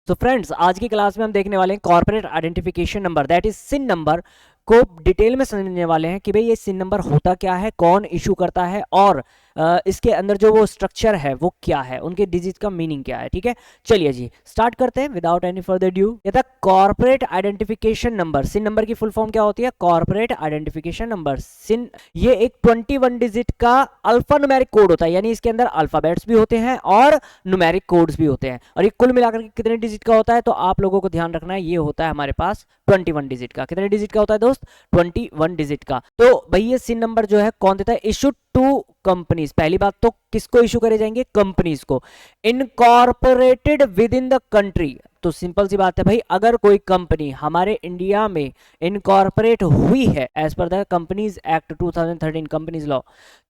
So friends, आज की class में हम देखने वाले हैं corporate identification number, that is CIN number को डिटेल में समझने वाले हैं कि भाई ये सिन नंबर होता क्या है, कौन इशू करता है और इसके अंदर जो वो स्ट्रक्चर है वो क्या है, उनके डिजिट का मीनिंग क्या है। ठीक है, चलिए जी स्टार्ट करते हैं विदाउट एनी फर्दर ड्यू। ये था कॉर्पोरेट आइडेंटिफिकेशन नंबर। सिन नंबर की फुल फॉर्म क्या होती है? Corporate identification number. सिन ये एक 21 डिजिट का अल्फा न्यूमेरिक कोड होता है, यानी इसके अंदर अल्फाबेट्स भी होते हैं और न्यूमेरिक कोड्स भी होते हैं। और ये कुल मिलाकर के कितने डिजिट का होता है, तो आप लोगों को ध्यान रखना है, ये होता है हमारे पास 21 डिजिट का। कितने डिजिट का होता है दोस्त? 21 डिजिट का। तो भाई ये सिन नंबर जो है कौन देता है? Issued to companies. पहली बात तो किसको इशू करे जाएंगे? कंपनीज को। Incorporated with in the country. तो सिंपल सी बात है भाई, अगर कोई कंपनी हमारे इंडिया में इनकॉर्पोरेट हुई है as per the companies act 2013 companies law,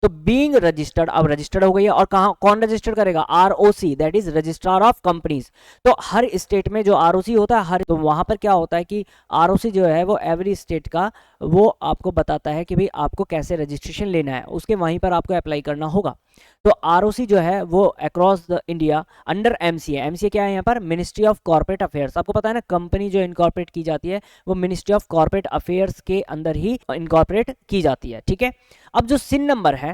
तो बीइंग रजिस्टर्ड, अब रजिस्टर्ड हो गई है और कहां कौन रजिस्टर्ड करेगा? ROC, that is registrar of companies. तो हर स्टेट में जो आरओसी होता है, हर तो वहां पर क्या होता है कि आरओसी जो है वो एवरी स्टेट का वो आपको बताता है कि भाई आपको कैसे रजिस्ट्रेशन लेना है, उसके वहीं पर आपको अप्लाई करना होगा। तो आरओसी जो है वो across the India under MCA. MCA क्या है यहाँ पर? Ministry of corporate affairs. आपको पता है ना, कंपनी जो इनकॉर्पोरेट की जाती है वो मिनिस्ट्री ऑफ कॉर्पोरेट अफेयर्स के अंदर ही इनकॉर्पोरेट की जाती है। ठीक है, अब जो सिन नंबर है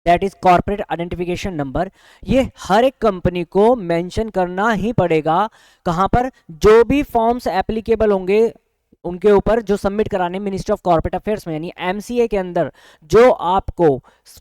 that is corporate identification number, ये हर एक कंपनी को मेंशन करना ही पड़ेगा। कहां पर? जो भी फॉर्म्स एप्लीकेबल होंगे उनके ऊपर, जो सबमिट कराने मिनिस्ट्री ऑफ कॉर्पोरेट अफेयर्स में, यानी एमसीए के अंदर जो आपको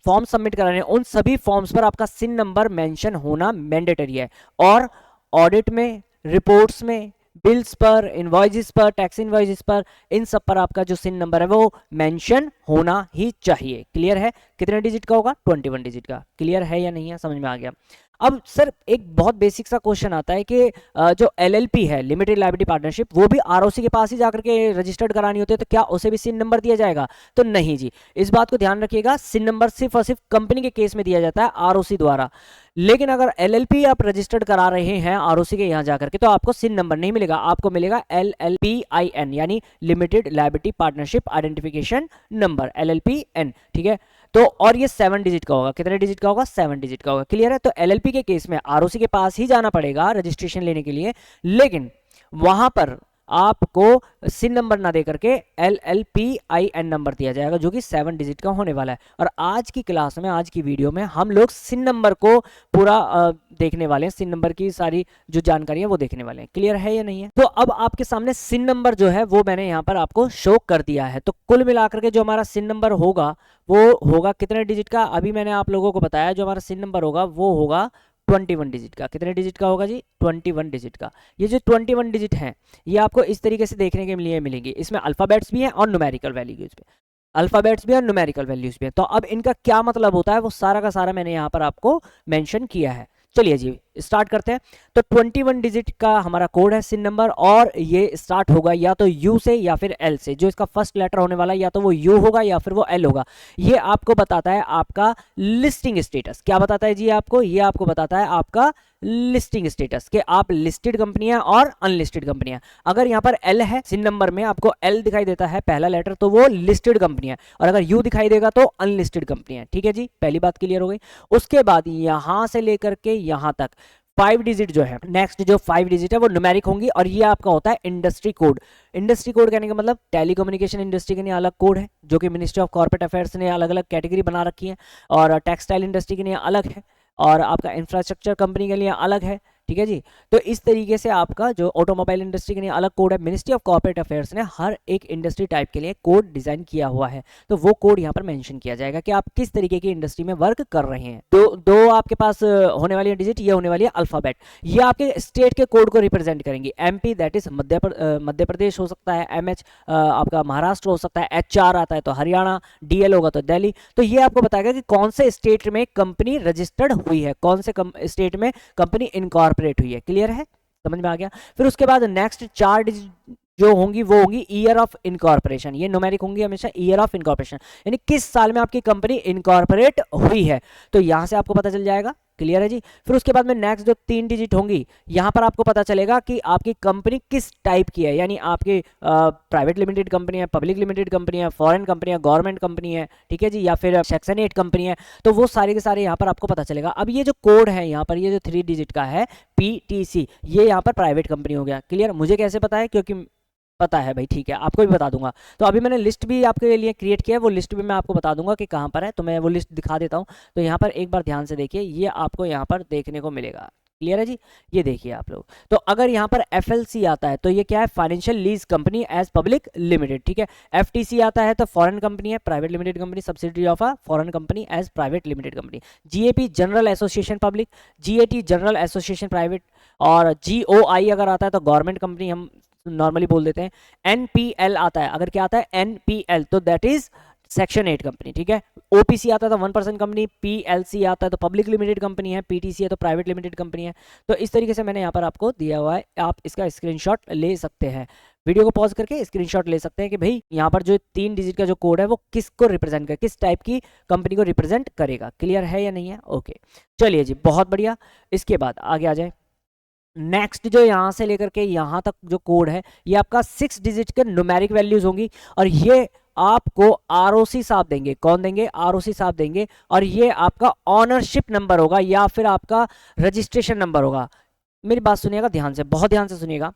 फॉर्म सबमिट कराने, उन सभी फॉर्म्स पर आपका सिन नंबर मेंशन होना मैंडेटरी है। और ऑडिट में, रिपोर्ट्स में, बिल्स पर, इनवॉइसेस पर, टैक्स इनवॉइसेस पर, इन सब पर आपका जो सिन नंबर है वो मेंशन होना ही चाहिए। क्लियर है? कितने डिजिट का होगा? 21 डिजिट का। क्लियर है या नहीं है? समझ में आ गया? अब सर एक बहुत बेसिक सा क्वेश्चन आता है कि जो एलएलपी है, लिमिटेड लायबिलिटी पार्टनरशिप, वो भी आरओसी के पास ही जाकर के रजिस्टर्ड करानी होती है, तो क्या उसे भी सिन नंबर दिया जाएगा? तो नहीं जी, इस बात को ध्यान रखिएगा, सिन नंबर सिर्फ और सिर्फ कंपनी के केस में दिया जाता है आरओसी द्वारा। लेकिन अगर एलएलपी आप रजिस्टर्ड करा रहे हैं आरओसी के यहाँ जाकर के, तो आपको सिन नंबर नहीं मिलेगा, आपको मिलेगा एलएलपीआईएन, यानी limited liability partnership identification number, LLPN. ठीक है, तो और ये 7 डिजिट का होगा। कितने डिजिट का होगा? 7 डिजिट का होगा। क्लियर है? तो एलएलपी के केस में आरओसी के पास ही जाना पड़ेगा रजिस्ट्रेशन लेने के लिए, लेकिन वहां पर आपको सिन नंबर ना दे करके एलएलपीआईएन नंबर दिया जाएगा, जो कि 7 डिजिट का होने वाला है। और आज की क्लास में, आज की वीडियो में हम लोग सिन नंबर को पूरा देखने वाले हैं, सिन नंबर की सारी जो जानकारी है वो देखने वाले हैं। क्लियर है या नहीं है? तो अब आपके सामने सिन नंबर जो है वो मैंने यहाँ पर आपको शो कर दिया है। तो कुल मिलाकर के जो हमारा सिन नंबर होगा वो होगा कितने डिजिट का? अभी मैंने आप लोगों को बताया, जो हमारा सिन नंबर होगा वो होगा 21 डिजिट का। कितने डिजिट का होगा जी? 21 डिजिट का। ये जो 21 डिजिट हैं ये आपको इस तरीके से देखने के लिए मिलेंगी, इसमें अल्फाबेट्स भी हैं और न्यूमेरिकल वैल्यूज भी, अल्फाबेट्स भी और न्यूमेरिकल वैल्यूज भी हैं। तो अब इनका क्या मतलब होता है वो सारा का सारा मैंने यहाँ पर आपको मेंशन किया है। चलिए जी स्टार्ट करते हैं। तो 21 डिजिट का हमारा कोड है सिन नंबर, और ये स्टार्ट होगा या तो यू से या फिर एल से। जो इसका फर्स्ट लेटर होने वाला है या तो वो यू होगा या फिर वो एल होगा। ये आपको बताता है आपका लिस्टिंग स्टेटस। क्या बताता है जी आपको? ये आपको बताता है आपका लिस्टिंग स्टेटस, कि आप लिस्टेड कंपनियां और अनलिस्टेड कंपनियां। अगर यहाँ पर एल है, सिन नंबर में आपको एल दिखाई देता है पहला लेटर, तो वो लिस्टेड कंपनियां, और अगर यू दिखाई देगा तो अनलिस्टेड कंपनियां। ठीक है जी, पहली बात क्लियर हो गई। उसके बाद यहां से लेकर के यहां तक 5 डिजिट जो है, नेक्स्ट जो 5 डिजिट है वो न्यूमेरिक होंगी, और ये आपका होता है इंडस्ट्री कोड। इंडस्ट्री कोड कहने का मतलब टेलीकम्युनिकेशन इंडस्ट्री के लिए अलग कोड है, जो कि मिनिस्ट्री ऑफ कॉर्पोरेट अफेयर्स ने अलग अलग कैटेगरी बना रखी है, और टेक्सटाइल इंडस्ट्री के लिए अलग है, और आपका इंफ्रास्ट्रक्चर कंपनी के लिए अलग है। ठीक है जी, तो इस तरीके से आपका जो ऑटोमोबाइल इंडस्ट्री के लिए अलग कोड है। मिनिस्ट्री ऑफ कॉर्पोरेट अफेयर्स ने हर एक इंडस्ट्री टाइप के लिए कोड डिजाइन किया हुआ है, तो वो कोड यहाँ पर मेंशन किया जाएगा कि आप किस तरीके की इंडस्ट्री में वर्क कर रहे हैं। दो आपके पास होने वाली है डिजिट, ये होने वाली है अल्फाबेट। ये आपके स्टेट के कोड को रिप्रेजेंट करेंगी। MP that is Madhya Pradesh हो सकता है, एमएच आपका महाराष्ट्र हो सकता है, एचआर आता है तो हरियाणा, डीएल होगा तो दिल्ली। तो ये आपको बताएगा कि कौन से स्टेट में कंपनी रजिस्टर्ड हुई है, कौन से स्टेट में कंपनी इनकॉर्पोरेट हुई है। क्लियर है? समझ में आ गया? फिर उसके बाद नेक्स्ट 4 डिजिट जो होंगी वो होंगी ईयर ऑफ इनकॉर्पोरेशन। ये न्यूमेरिक होंगी हमेशा, ईयर ऑफ इनकॉर्पोरेशन, यानी किस साल में आपकी कंपनी इनकॉर्पोरेट हुई है। तो यहां से आपको पता चल जाएगा क्लियर है जी। फिर उसके बाद में नेक्स्ट जो 3 डिजिट होंगी यहाँ पर आपको पता चलेगा कि आपकी कंपनी किस टाइप की है, यानी आपकी प्राइवेट लिमिटेड कंपनी है, पब्लिक लिमिटेड कंपनी है, फॉरेन कंपनी है, गवर्नमेंट कंपनी है, ठीक है जी, या फिर सेक्शन 8 कंपनी है। तो वो सारे के सारे यहाँ पर आपको पता चलेगा। अब ये जो कोड है यहाँ पर, ये जो 3 डिजिट का है PTC, ये यहाँ पर प्राइवेट कंपनी हो गया। क्लियर, मुझे कैसे पता है, क्योंकि पता है भाई, ठीक है, आपको भी बता दूंगा। तो अभी मैंने लिस्ट भी आपके लिए क्रिएट किया है, वो लिस्ट भी मैं आपको बता दूंगा कि कहाँ पर है, तो मैं वो लिस्ट दिखा देता हूँ। तो यहाँ पर एक बार ध्यान से देखिए, ये आपको यहाँ पर देखने को मिलेगा। क्लियर है जी, ये देखिए आप लोग। तो अगर यहाँ पर FLC आता है तो ये क्या है, financial lease company as public limited, ठीक है। FTC आता है तो फॉरेन कंपनी है, private limited company, subsidiary of a foreign company as private limited company. GAP general association public, GAT general association private, और GOI अगर आता है तो गवर्नमेंट कंपनी हम नॉर्मली बोल देते हैं। NPL आता है, अगर क्या आता है NPL, तो दैट इज सेक्शन 8 कंपनी, ठीक है। OPC आता है तो 1% कंपनी, PLC आता है तो पब्लिक लिमिटेड कंपनी है, PTC है तो प्राइवेट लिमिटेड कंपनी है। तो इस तरीके से मैंने यहाँ पर आपको दिया हुआ है, आप इसका स्क्रीनशॉट ले सकते हैं, वीडियो को पॉज करके स्क्रीनशॉट ले सकते हैं कि भाई यहाँ पर जो 3 डिजिट का जो कोड है वो किसको रिप्रेजेंट करे, किस टाइप की कंपनी को रिप्रेजेंट करेगा। क्लियर है या नहीं है? ओके, चलिए जी, बहुत बढ़िया। इसके बाद आगे आ जाए। नेक्स्ट जो यहाँ से लेकर के यहाँ तक जो कोड है, ये आपका 6 डिजिट के न्यूमेरिक वैल्यूज होंगी, और ये आपको ROC साहब देंगे। कौन देंगे? ROC साहब देंगे। और ये आपका ऑनरशिप नंबर होगा या फिर आपका रजिस्ट्रेशन नंबर होगा। मेरी बात सुनिएगा ध्यान से, बहुत ध्यान से सुनिएगा।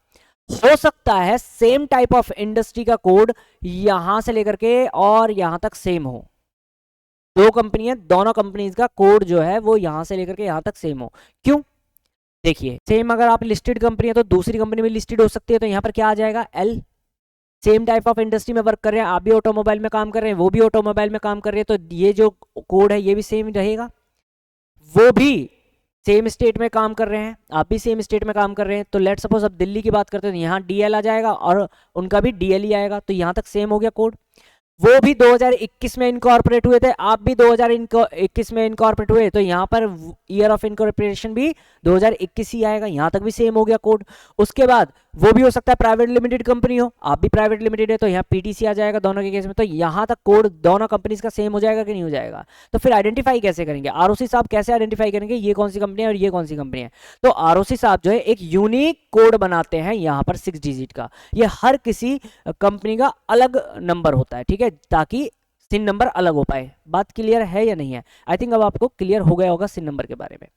हो सकता है सेम टाइप ऑफ इंडस्ट्री का कोड यहां से लेकर के और यहां तक सेम हो, दो कंपनी है, दोनों कंपनीज का कोड जो है वो यहां से लेकर के यहां तक सेम हो। क्यों? देखिए, सेम अगर आप लिस्टेड कंपनी है तो दूसरी कंपनी में लिस्टेड हो सकती है, तो यहाँ पर क्या आ जाएगा? L। Same type of industry में वर्क कर रहे हैं, आप भी ऑटोमोबाइल में काम कर रहे हैं, वो भी ऑटोमोबाइल में काम कर रहे हैं, तो ये जो कोड है ये भी सेम रहेगा। वो भी सेम स्टेट में काम कर रहे हैं, आप भी सेम स्टेट में काम कर रहे हैं, तो लेट सपोज अब दिल्ली की बात करते हैं तो यहाँ DL आ जाएगा और उनका भी DL ही आएगा, तो यहाँ तक सेम हो गया कोड। वो भी 2021 में इनकॉर्पोरेट हुए थे, आप भी 2021 में इनकॉर्पोरेट हुए, तो यहाँ पर ईयर ऑफ इनकॉर्पोरेशन भी 2021 ही आएगा, यहाँ तक भी सेम हो गया कोड। उसके बाद वो भी हो सकता है प्राइवेट लिमिटेड कंपनी हो, आप भी प्राइवेट लिमिटेड है, तो यहाँ PTC आ जाएगा दोनों के केस में, तो यहाँ तक कोड दोनों कंपनीज का सेम हो जाएगा कि नहीं हो जाएगा। तो फिर आइडेंटिफाई कैसे करेंगे? ROC साहब कैसे आइडेंटिफाई करेंगे ये कौन सी कंपनी है और ये कौन सी कंपनी है? तो ROC साहब जो है एक यूनिक कोड बनाते हैं यहाँ पर 6 डिजिट का, ये हर किसी कंपनी का अलग नंबर होता है, ठीक है, ताकि सिन नंबर अलग हो पाए। बात क्लियर है या नहीं है? आई थिंक अब आपको क्लियर हो गया होगा सिन नंबर के बारे में।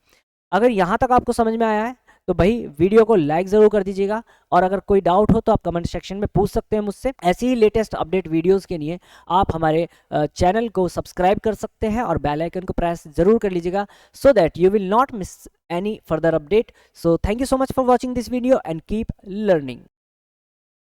अगर यहाँ तक आपको समझ में आया है तो भाई वीडियो को लाइक ज़रूर कर दीजिएगा, और अगर कोई डाउट हो तो आप कमेंट सेक्शन में पूछ सकते हैं मुझसे। ऐसी ही लेटेस्ट अपडेट वीडियोस के लिए आप हमारे चैनल को सब्सक्राइब कर सकते हैं और बेल आइकन को प्रेस ज़रूर कर लीजिएगा, so that you will not miss any further update. So thank you so much for watching this video and keep learning.